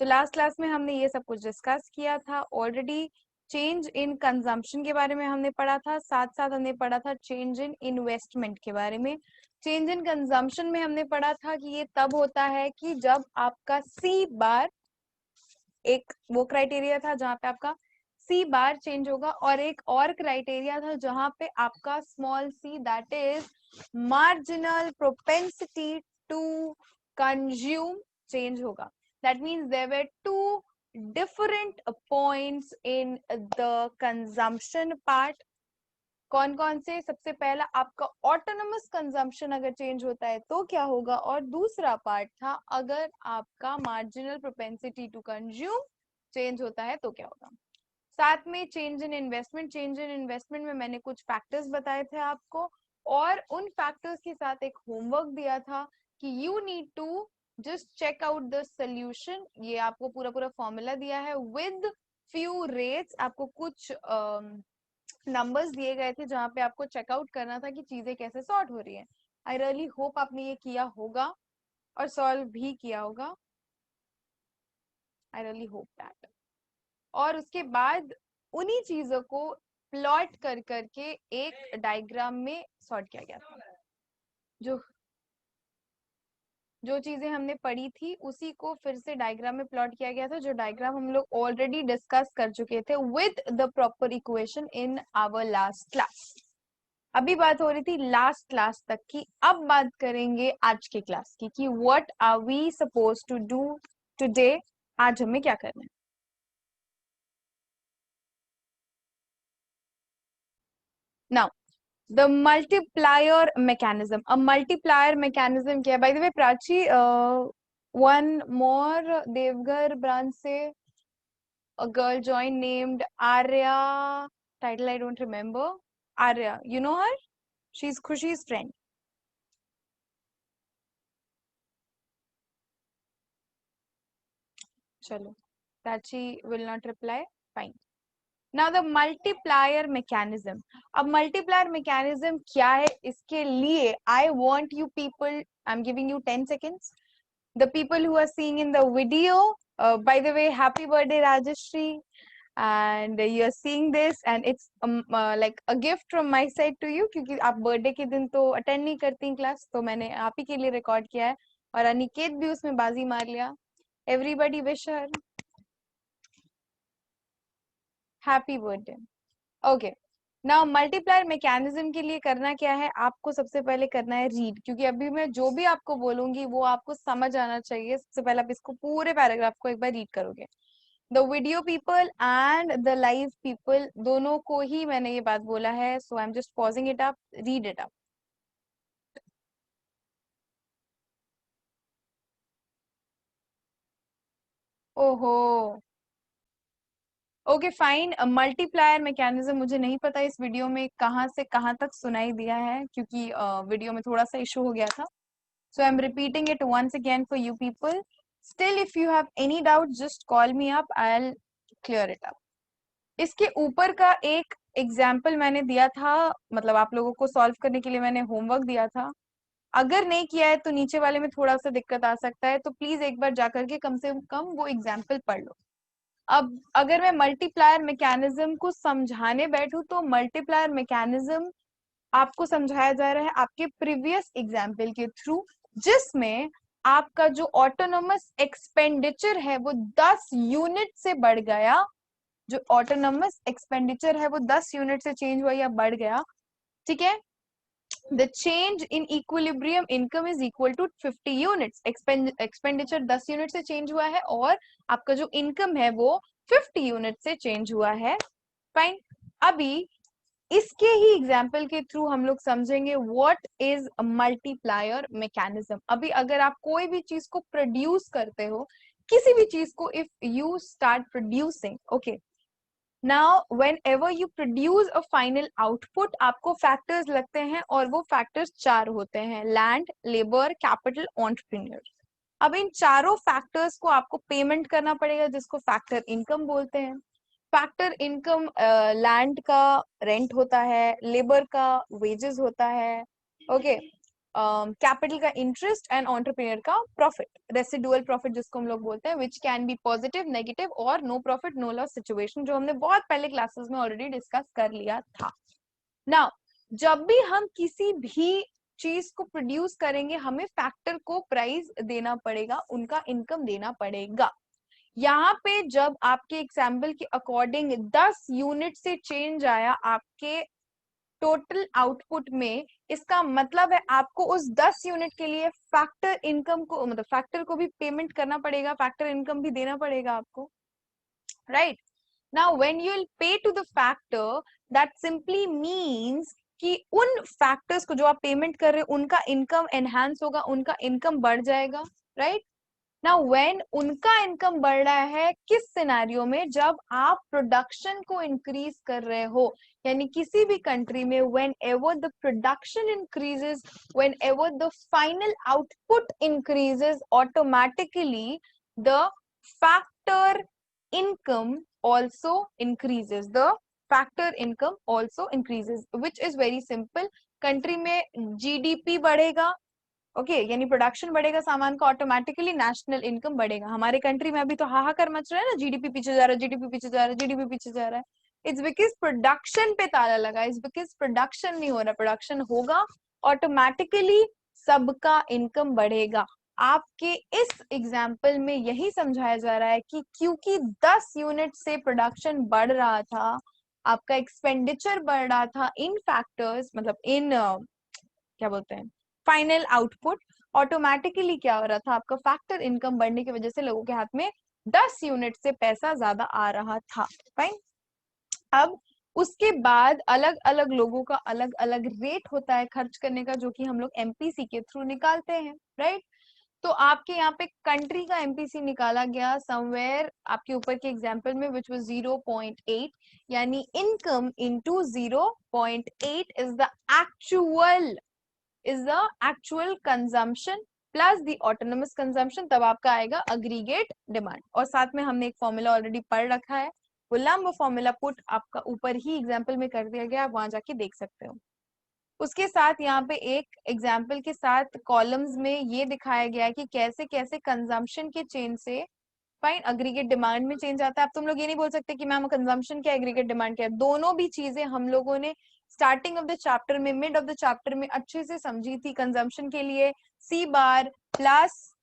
तो last class में हमने ये सब कुछ डिस्कस किया था ऑलरेडी। चेंज इन कंजम्पशन के बारे में हमने पढ़ा था, साथ साथ हमने पढ़ा था चेंज इन इन्वेस्टमेंट के बारे में। चेंज इन कंजम्पशन में हमने पढ़ा था कि ये तब होता है कि जब आपका सी बार, एक वो क्राइटेरिया था जहां पे आपका सी बार चेंज होगा, और एक और क्राइटेरिया था जहां पे आपका small c, that is marginal propensity to consume, change होगा। That means there were two different points in the consumption part. कौन कौन से? सबसे पहला आपका ऑटोनमस कंजम्पशन अगर चेंज होता है तो क्या होगा, और दूसरा पार्ट था अगर आपका marginal propensity to consume change होता है तो क्या होगा। साथ में change in investment, change in investment में मैंने कुछ फैक्टर्स बताए थे आपको, और उन फैक्टर्स के साथ एक होमवर्क दिया था कि you need to just check out the solution. ये आपको पूरा पूरा फॉर्मूला दिया है विद फ्यू रेट्स, आपको कुछ नंबर्स दिए गए थे जहां पे आपको चेकआउट करना था कि चीजें कैसे सॉर्ट हो रही है। आई रियली होप आपने ये किया होगा और सॉल्व भी किया होगा। I really hope that. और उसके बाद उन्हीं चीजों को प्लॉट कर करके एक डायग्राम में सॉर्ट किया गया था। जो जो चीजें हमने पढ़ी थी उसी को फिर से डायग्राम में प्लॉट किया गया था, जो डायग्राम हम लोग ऑलरेडी डिस्कस कर चुके थे with the proper equation in our last class. अभी बात हो रही थी लास्ट क्लास तक की, अब बात करेंगे आज के क्लास की कि what are we suppose to do today. आज हमें क्या करना है। Now the multiplier mechanism. अब मल्टीप्लायर मैकेनिज्म क्या है? By the way Prachi, one more Deoghar branch से a girl joined named Arya. Title I don't remember. Arya, you know her? She's Khushi's friend. Chalo. That she will not reply. Fine. Now the multiplier mechanism. अब multiplier mechanism क्या है? इसके लिए I want you people, I'm giving you 10 seconds. The people who are seeing in the video, by the way, happy birthday Rajashri. And you are seeing this and it's like a gift from my side to you, क्योंकि आप birthday के दिन तो attend नहीं करती class, तो मैंने आप ही के लिए रिकॉर्ड किया है, और अनिकेत भी उसमें बाजी मार लिया। Everybody wish her happy birthday. Okay, now multiplier mechanism के लिए करना क्या है? आपको सबसे पहले करना है रीड, क्योंकि अभी मैं जो भी आपको बोलूंगी वो आपको समझ आना चाहिए। सबसे पहले आप इसको पूरे पैराग्राफ को एक बार रीड करोगे। The video people and the live people दोनों को ही मैंने ये बात बोला है, so I am just pausing it up, read it up. ओहो, ओके फाइन। मल्टीप्लायर मैकेनिज्म मुझे नहीं पता इस वीडियो में कहाँ से कहाँ तक सुनाई दिया है, क्योंकि वीडियो में थोड़ा सा इशू हो गया था। So I'm repeating it once again for you people. Still, if you have any doubt, just call me up. I'll clear it up. इसके ऊपर का एक एग्जाम्पल मैंने दिया था, मतलब आप लोगों को सॉल्व करने के लिए मैंने होमवर्क दिया था। अगर नहीं किया है तो नीचे वाले में थोड़ा सा दिक्कत आ सकता है, तो प्लीज एक बार जाकर के कम से कम वो एग्जाम्पल पढ़ लो। अब अगर मैं मल्टीप्लायर मैकेनिज्म को समझाने बैठू तो मल्टीप्लायर मैकेनिज्म आपको समझाया जा रहा है आपके प्रीवियस एग्जाम्पल के थ्रू, जिसमें आपका जो ऑटोनोमस एक्सपेंडिचर है वो 10 यूनिट से बढ़ गया। जो ऑटोनोमस एक्सपेंडिचर है वो 10 यूनिट से चेंज हुआ या बढ़ गया, ठीक है। The change in equilibrium income is equal to 50 units. Expenditure 10 unit से चेंज हुआ है और आपका जो इनकम है वो 50 यूनिट से चेंज हुआ है। फाइन। अभी इसके ही एग्जाम्पल के थ्रू हम लोग समझेंगे व्हाट इज मल्टीप्लायर मैकेनिज्म। अभी अगर आप कोई भी चीज को प्रोड्यूस करते हो, किसी भी चीज को, if you start producing, okay, now when ever you produce a final output, आपको फैक्टर्स लगते हैं और वो फैक्टर्स चार होते हैं: लैंड, लेबर, कैपिटल, एंटरप्रेन्योर। अब इन चारों फैक्टर्स को आपको पेमेंट करना पड़ेगा, जिसको फैक्टर इनकम बोलते हैं। फैक्टर इनकम लैंड का रेंट होता है, लेबर का वेजेस होता है, ओके, कैपिटल का इंटरेस्ट एंड एंटरप्रेन्योर का प्रॉफिट, रेसिडुअल प्रॉफिट जिसको हम लोग बोलते हैं, which can be positive, negative और no profit no loss situation, जो हमने बहुत पहले क्लासेस में ऑलरेडी डिस्कस कर लिया था। नाउ जब भी हम किसी भी चीज को प्रोड्यूस करेंगे हमें फैक्टर को प्राइस देना पड़ेगा, उनका इनकम देना पड़ेगा। यहाँ पे जब आपके एग्जाम्पल के अकॉर्डिंग 10 यूनिट से चेंज आया आपके टोटल आउटपुट में, इसका मतलब है आपको उस 10 यूनिट के लिए फैक्टर इनकम को, मतलब फैक्टर को भी पेमेंट करना पड़ेगा, फैक्टर इनकम भी देना पड़ेगा आपको, right. Now when you will pay to the factor, that simply means कि उन फैक्टर्स को जो आप पेमेंट कर रहे हो उनका इनकम एनहांस होगा, उनका इनकम बढ़ जाएगा, राइट। नाउ व्हेन उनका इनकम बढ़ रहा है किस सिनेरियो में, जब आप प्रोडक्शन को इंक्रीज कर रहे हो, यानी किसी भी कंट्री में when ever the production increases, when ever the final output increases, automatically the factor income also increases, the factor income also increases, which is very simple। Country में जीडीपी बढ़ेगा, ओके यानी प्रोडक्शन बढ़ेगा सामान का, automatically national income बढ़ेगा। हमारे country में अभी तो हाहाकार मच रहा है ना, जीडीपी पीछे जा रहा है, जीडीपी पीछे जा रहा है, जीडीपी पीछे जा रहा है। इट्स बिकॉज प्रोडक्शन पे ताला लगा, इट्स बिकॉज प्रोडक्शन नहीं हो रहा, प्रोडक्शन होगा ऑटोमेटिकली सबका इनकम बढ़ेगा। आपके इस एग्जाम्पल में यही समझाया जा रहा है कि क्योंकि 10 यूनिट से प्रोडक्शन बढ़ रहा था, आपका एक्सपेंडिचर बढ़ रहा था इन फैक्टर्स, मतलब इन क्या बोलते हैं फाइनल आउटपुट, ऑटोमेटिकली क्या हो रहा था, आपका फैक्टर इनकम बढ़ने की वजह से लोगों के हाथ में 10 यूनिट से पैसा ज्यादा आ रहा था, फाइन। अब उसके बाद अलग अलग लोगों का अलग अलग रेट होता है खर्च करने का, जो कि हम लोग एमपीसी के थ्रू निकालते हैं, राइट। तो आपके यहाँ पे कंट्री का एमपीसी निकाला गया समवेयर आपके ऊपर के एग्जाम्पल में, विच वाज 0.8, यानी income into 0.8 is the actual consumption plus the autonomous consumption, तब आपका आएगा अग्रीगेट डिमांड। और साथ में हमने एक फॉर्मूला ऑलरेडी पढ़ रखा है, वो लंब फॉर्मूला पुट आपका ऊपर ही एग्जाम्पल में कर दिया गया, आप वहां जाके देख सकते हो। उसके साथ यहाँ पे एक एग्जाम्पल के साथ कॉलम्स में ये दिखाया गया है कि कैसे कैसे कंजम्पशन के चेंज से फाइन अग्रीगेट डिमांड में चेंज आता है। अब तुम लोग ये नहीं बोल सकते कि मैम कंजम्पशन क्या एग्रीगेट डिमांड क्या है, दोनों भी चीजें हम लोगों ने स्टार्टिंग ऑफ द चैप्टर में, मिड ऑफ द चैप्टर में अच्छे से समझी थी। कंजम्पशन के लिए सी बार plus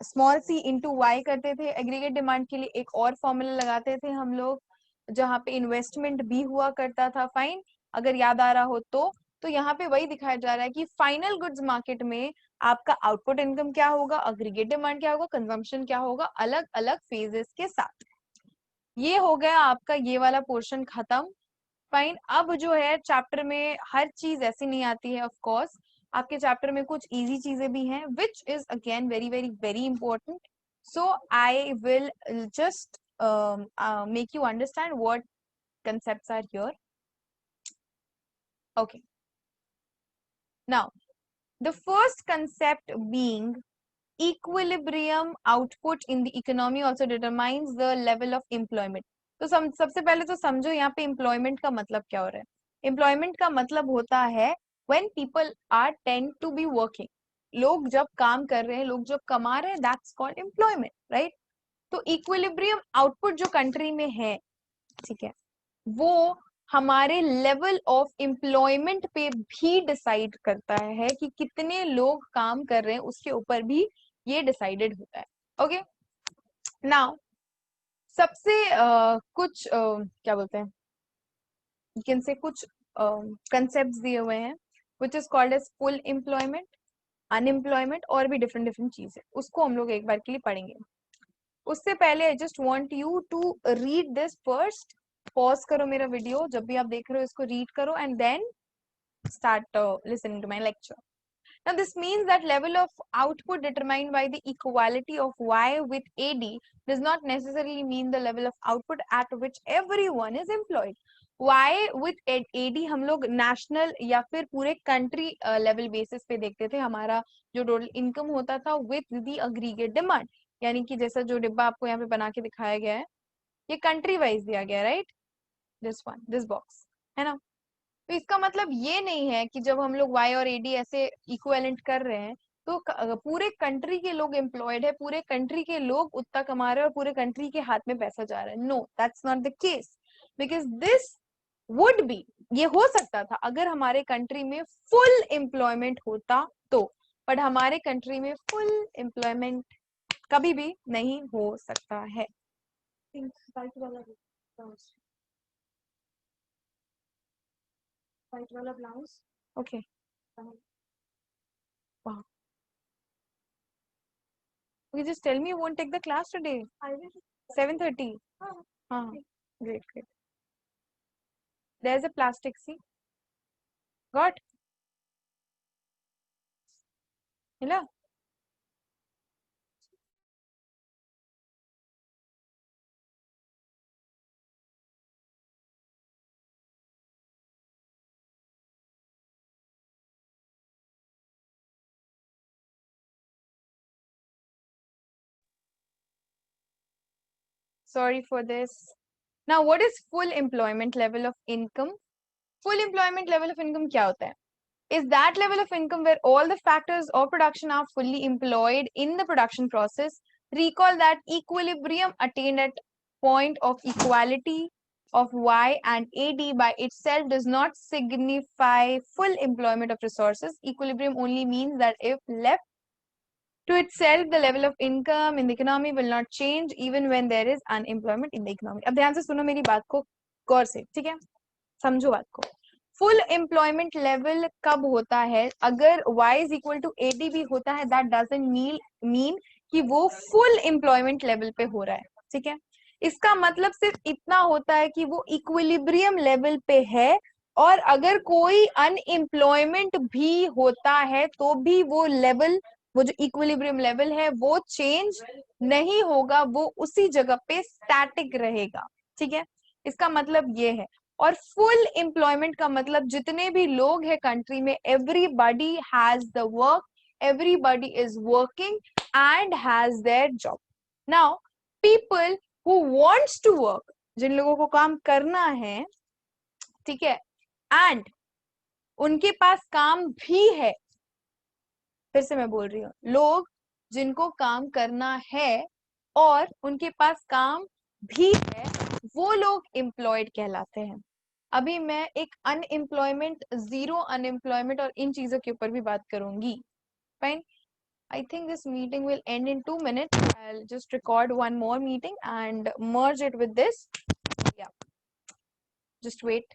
small C into Y करते थे, एग्रीगेट डिमांड के लिए एक और फॉर्मूला लगाते थे हम लोग, जहां पे इन्वेस्टमेंट भी हुआ करता था, फाइन अगर याद आ रहा हो तो यहाँ पे वही दिखाया जा रहा है कि फाइनल गुड्स मार्केट में आपका आउटपुट इनकम क्या होगा, अग्रीगेट डिमांड क्या होगा, कंजम्पशन क्या होगा, अलग अलग फेजेस के साथ। ये हो गया आपका ये वाला पोर्शन खत्म, फाइन। अब जो है चैप्टर में हर चीज ऐसी नहीं आती है, ऑफ कोर्स आपके चैप्टर में कुछ इजी चीजें भी हैं, which is again very very very important. So I will just make you understand what concepts are here. Okay, now the first concept being equilibrium output in the economy also determines the level of employment। तो सबसे पहले तो समझो यहाँ पे employment का मतलब क्या हो रहा है। employment का मतलब होता है when people are tend to be working, लोग जब काम कर रहे हैं, लोग जब कमा रहे हैं, that's called employment, right। तो इक्विलिब्रियम आउटपुट जो कंट्री में है, ठीक है, वो हमारे लेवल ऑफ एम्प्लॉयमेंट पे भी डिसाइड करता है कि कितने लोग काम कर रहे हैं, उसके ऊपर भी ये डिसाइडेड होता है। ओके, नाउ सबसे कुछ क्या बोलते हैं, इनसे कुछ कंसेप्ट्स दिए हुए हैं, which is called as full employment, unemployment और भी डिफरेंट डिफरेंट चीजें, उसको हम लोग एक बार के लिए पढ़ेंगे। उससे पहले I just want you to read this first, pause करो मेरा वीडियो, जब भी आप देख रहे हो इसको रीड करो and then start listening to my lecture. Now this means that level of output determined by the equality of Y with AD does not necessarily mean the level of output at which everyone is employed. Y with AD हम लोग national या फिर पूरे country level basis पे देखते थे, हमारा जो टोटल इनकम होता था विथ द अग्रीगेट डिमांड, यानी कि जैसा जो डिब्बा आपको यहाँ पे बना के दिखाया गया है, ये कंट्री वाइज दिया गया है, right, this one, this box है ना। तो इसका मतलब ये नहीं है कि जब हम लोग वाई और एडी ऐसे इक्विवेलेंट कर रहे हैं तो पूरे कंट्री के लोग एम्प्लॉयड है, पूरे कंट्री के लोग उतना कमा रहे हैं और पूरे कंट्री के हाथ में पैसा जा रहा है। No, that's not the case, because this would be, ये हो सकता था अगर हमारे कंट्री में फुल एम्प्लॉयमेंट होता तो, बट हमारे कंट्री में फुल एम्प्लॉयमेंट कभी भी नहीं हो सकता है। वाइट वाला blouse. Okay, wow. You just tell me you won't take the class today. 7:30. Great, great. There's a plastic, see? Got? Hello? Sorry for this. Now, what is full employment level of income? Full employment level of income क्या होता है? Is that level of income where all the factors of production are fully employed in the production process. Recall that equilibrium attained at point of equality of Y and AD by itself does not signify full employment of resources. Equilibrium only means that if left to itself, the level of income in the economy will not change even when there is unemployment in the economy. अब ध्यान से सुनो मेरी बात को गौर से, ठीक है? समझो बात को। फुल एम्प्लॉयमेंट लेवल कब होता है? अगर y is equal to AD भी होता है, दैट डजंट मीन कि वो फुल एम्प्लॉयमेंट लेवल पे हो रहा है, ठीक है? इसका मतलब सिर्फ इतना होता है कि वो इक्विलिब्रियम लेवल पे है, और अगर कोई अनएम्प्लॉयमेंट भी होता है तो भी वो लेवल, वो जो इक्विलिब्रियम लेवल है वो चेंज नहीं होगा, वो उसी जगह पे स्टैटिक रहेगा, ठीक है? इसका मतलब ये है। और फुल एम्प्लॉयमेंट का मतलब जितने भी लोग हैं कंट्री में, everybody has the work, everybody is working and has their job. Now people who wants to work, जिन लोगों को काम करना है, ठीक है, एंड उनके पास काम भी है, फिर से मैं बोल रही हूँ, लोग जिनको काम करना है और उनके पास काम भी है, वो लोग एम्प्लॉयड कहलाते हैं। अभी मैं एक अनएम्प्लॉयमेंट, जीरो अनएम्प्लॉयमेंट और इन चीजों के ऊपर भी बात करूंगी। Fine, I think this meeting will end in 2 minutes. I'll just record one more meeting and merge it with this. Yeah, just wait.